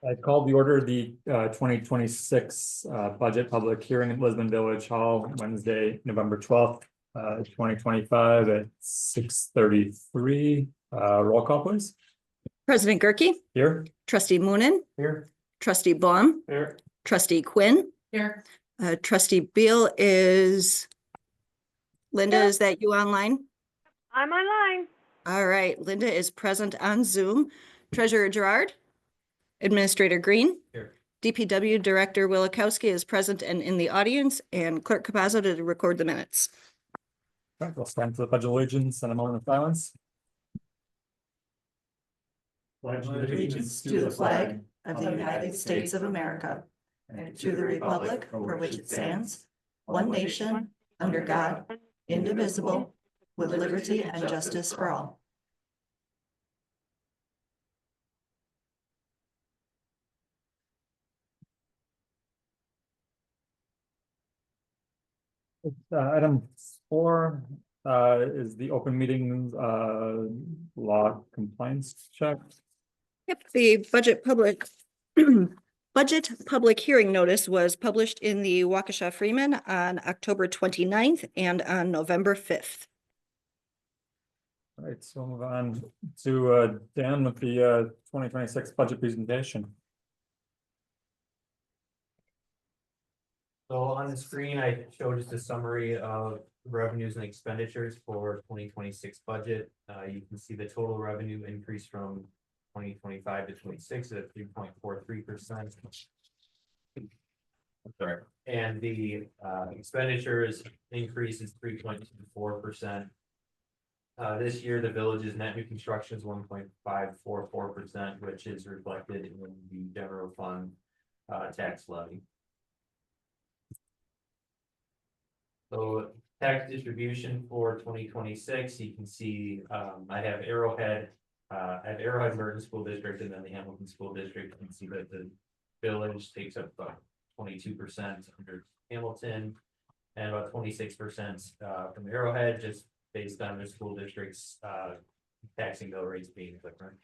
I called the order the 2026 budget public hearing at Lisbon Village Hall, Wednesday, November 12th, 2025 at 6:33. Roll call, please. President Gerke, Here. trustee Moonen, Here. trustee Baum, Here. trustee Quinn. Here. Trustee Beal is, Linda, Here. is that you online? I'm online. All right, Linda is present on Zoom. Treasurer Gerard, Administrator Green. Here. DPW Director Willikowski is present and in the audience, and Clerk Capazzo to record the minutes. All right, we'll stand for the pledge of allegiance and a moment of silence. Pledge allegiance to the flag of the United States of America and to the republic for which it stands, one nation, under God, indivisible, with liberty and justice for all. Item 4 is the open meetings law compliance check. Yep, the budget public hearing notice was published in the Waukesha Freeman on October 29th and on November 5th. All right, so we'll move on to Dan with the 2026 budget presentation. So on the screen, I showed just a summary of revenues and expenditures for 2026 budget. You can see the total revenue increase from 2025 to 26 at 3.43%. Sorry, and the expenditures increase is 3.24%. This year, the village's net new construction is 1.544%, which is reflected in the general fund tax levy. So tax distribution for 2026, you can see I have Arrowhead Merton School District and then the Hamilton School District. You can see that the village takes up about 22% under Hamilton and about 26% from Arrowhead, just based on the school districts taxing bill rates being different.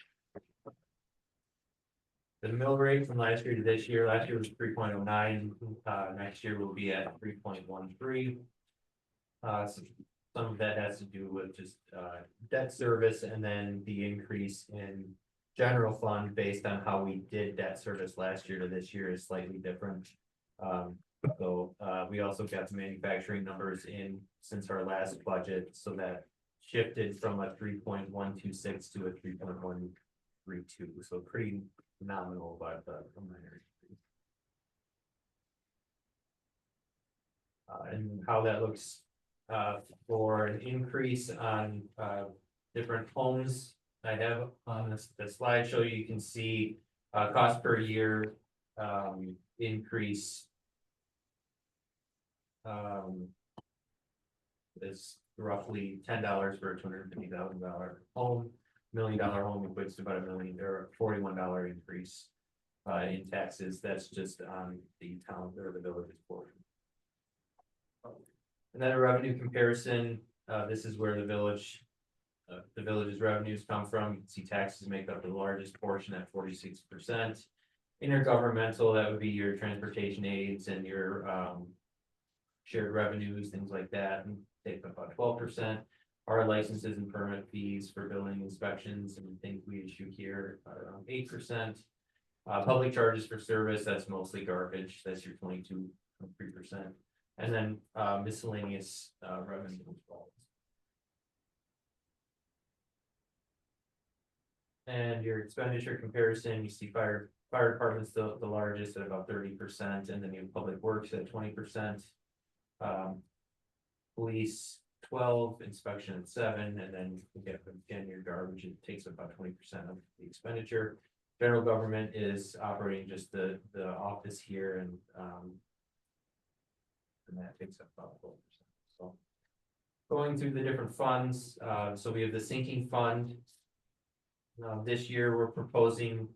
The mill rate from last year to this year, last year was 3.09, next year will be at 3.13. So some of that has to do with just debt service and then the increase in general fund based on how we did debt service last year to this year is slightly different. So we also got some manufacturing numbers in since our last budget, so that shifted from a 3.126 to a 3.132, so pretty nominal about the minor increase. And how that looks for an increase on different homes. I have on the slideshow, you can see cost per year increase is roughly $10 for a $250,000 home. $1 million home equates to about $1 million or $41 increase in taxes. That's just on the town or the village's portion. And then a revenue comparison. This is where the village's revenues come from. You can see taxes make up the largest portion at 46%. Intergovernmental, that would be your transportation aids and your shared revenues, things like that, and take up about 12%. Our licenses and permit fees for building inspections and things we issue here are around 8%. Public charges for service, that's mostly garbage. That's your 22.3%. And then miscellaneous revenue as well. And your expenditure comparison, you see fire department's the largest at about 30%, and then you have public works at 20%. Police 12, inspection at 7, and then again your garbage, it takes about 20% of the expenditure. General government is operating just the office here, and that takes up about 12%. So going through the different funds, so we have the sinking fund. This year we're proposing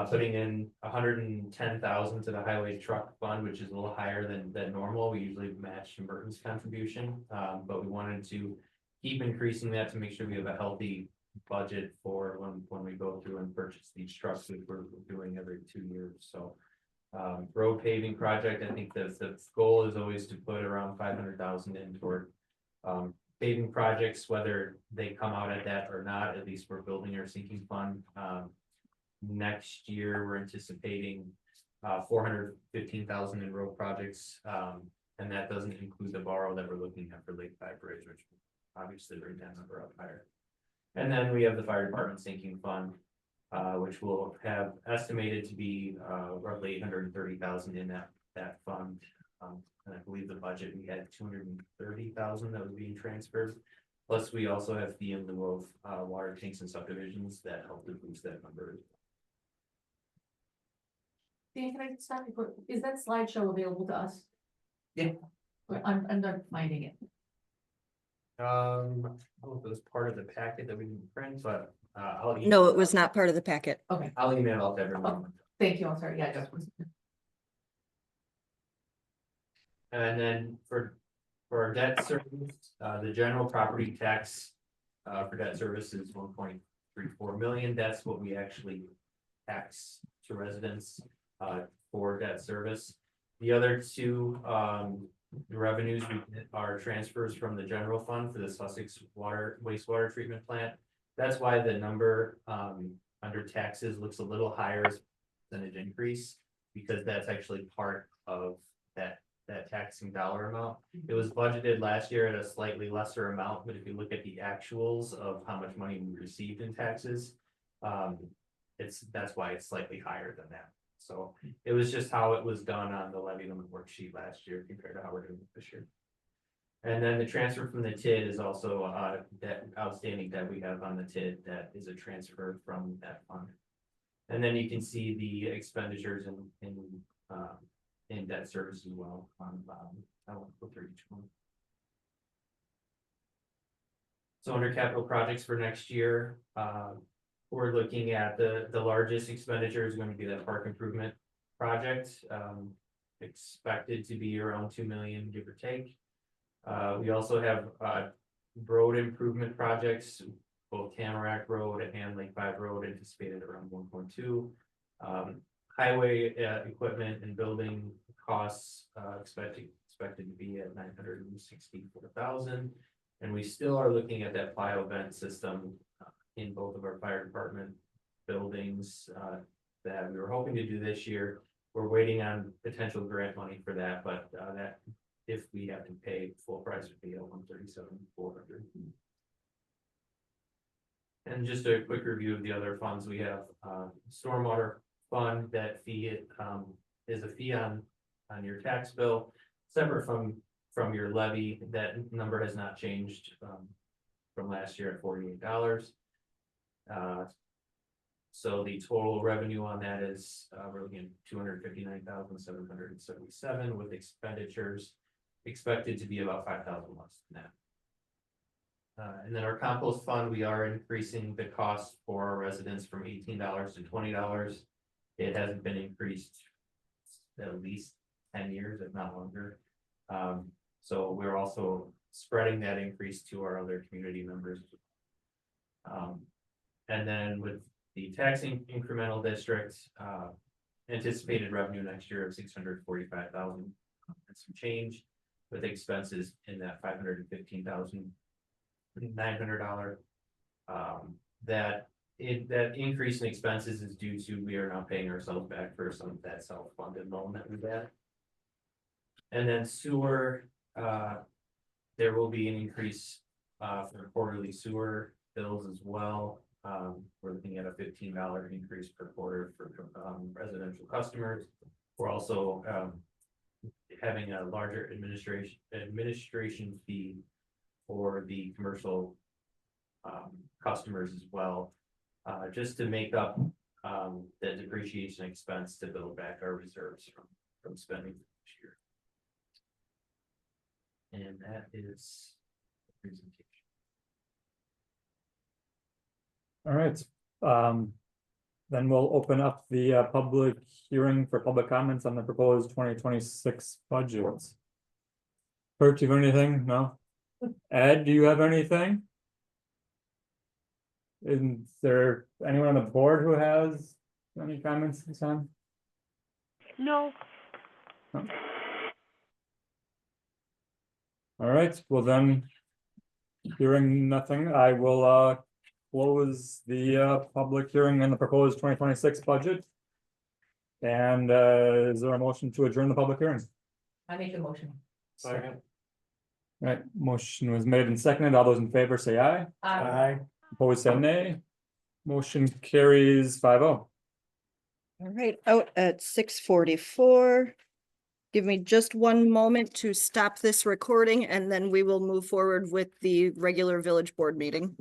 putting in 110,000 to the highway truck fund, which is a little higher than normal. We usually match Merton's contribution, but we wanted to keep increasing that to make sure we have a healthy budget for when we go through and purchase these trucks, which we're doing every 2 years, so. Road paving project, I think the goal is always to put around 500,000 in toward. Paving projects, whether they come out at that or not, at least we're building our sinking fund. Next year, we're anticipating 415,000 in road projects. And that doesn't include the borrow that we're looking at for Lake Five Bridge, which obviously bring that number up higher. And then we have the fire department sinking fund, which will have estimated to be roughly 830,000 in that fund. And I believe the budget, we had 230,000 that was being transferred. Plus, we also have fee in lieu of water tanks and subdivisions that help to boost that number. Dan, can I just stop you for, is that slideshow available to us? Yeah. I'm not finding it. I don't know if it was part of the packet that we didn't print, but I'll. No, it was not part of the packet. Okay, I'll email out to everyone. thank you, I'm sorry, yeah, just. And then for our debt service, the general property tax for debt service is 1.34 million. That's what we actually tax to residents for debt service. The other two revenues are transfers from the general fund for the Sussex wastewater treatment plant. That's why the number under taxes looks a little higher as a percentage increase, because that's actually part of that taxing dollar amount. It was budgeted last year at a slightly lesser amount, but if you look at the actuals of how much money we received in taxes, that's why it's slightly higher than that. So it was just how it was done on the levy limit worksheet last year compared to how we're doing it this year. And then the transfer from the TID is also that outstanding debt we have on the TID that is a transfer from that fund. And then you can see the expenditures in debt service as well on the bottom. I won't go through each one. So under capital projects for next year, we're looking at the largest expenditure is going to be that park improvement project. Expected to be around 2 million, give or take. We also have road improvement projects, both Tamarack Road and Lake Five Road, anticipated around 1.2. Highway equipment and building costs expected to be at 964,000, and we still are looking at that plyo vent system in both of our fire department buildings that we were hoping to do this year. We're waiting on potential grant money for that, but that if we have to pay full price would be at 137,400. And just a quick review of the other funds we have. Stormwater fund, that fee is a fee on your tax bill, separate from your levy. That number has not changed from last year at $48. So the total revenue on that is we're looking at 259,777, with expenditures expected to be about 5,000 less than that. And then our compost fund, we are increasing the cost for our residents from $18 to $20. It hasn't been increased at least 10 years, if not longer. So we're also spreading that increase to our other community members. And then with the taxing incremental district, anticipated revenue next year of 645,000 and some change, with expenses in that $515,900. That increase in expenses is due to we are now paying ourselves back for some of that self-funded loan that we had. And then sewer, there will be an increase for quarterly sewer bills as well. We're looking at a $15 increase per quarter for residential customers. We're also having a larger administration fee for the commercial customers as well, just to make up the depreciation expense to build back our reserves from spending this year. And that is the presentation. All right, then we'll open up the public hearing for public comments on the proposed 2026 budgets. Kurt, do you have anything? No? Ed, do you have anything? Is there anyone on the board who has any comments this time? No. All right, well then, hearing nothing, I will close the public hearing on the proposed 2026 budget. And is there a motion to adjourn the public hearing? I make the motion. All right, motion was made and seconded. All those in favor say aye. Opposed say nay. Motion carries 5-0. All right, out at 6:44. Give me just one moment to stop this recording and then we will move forward with the regular village board meeting.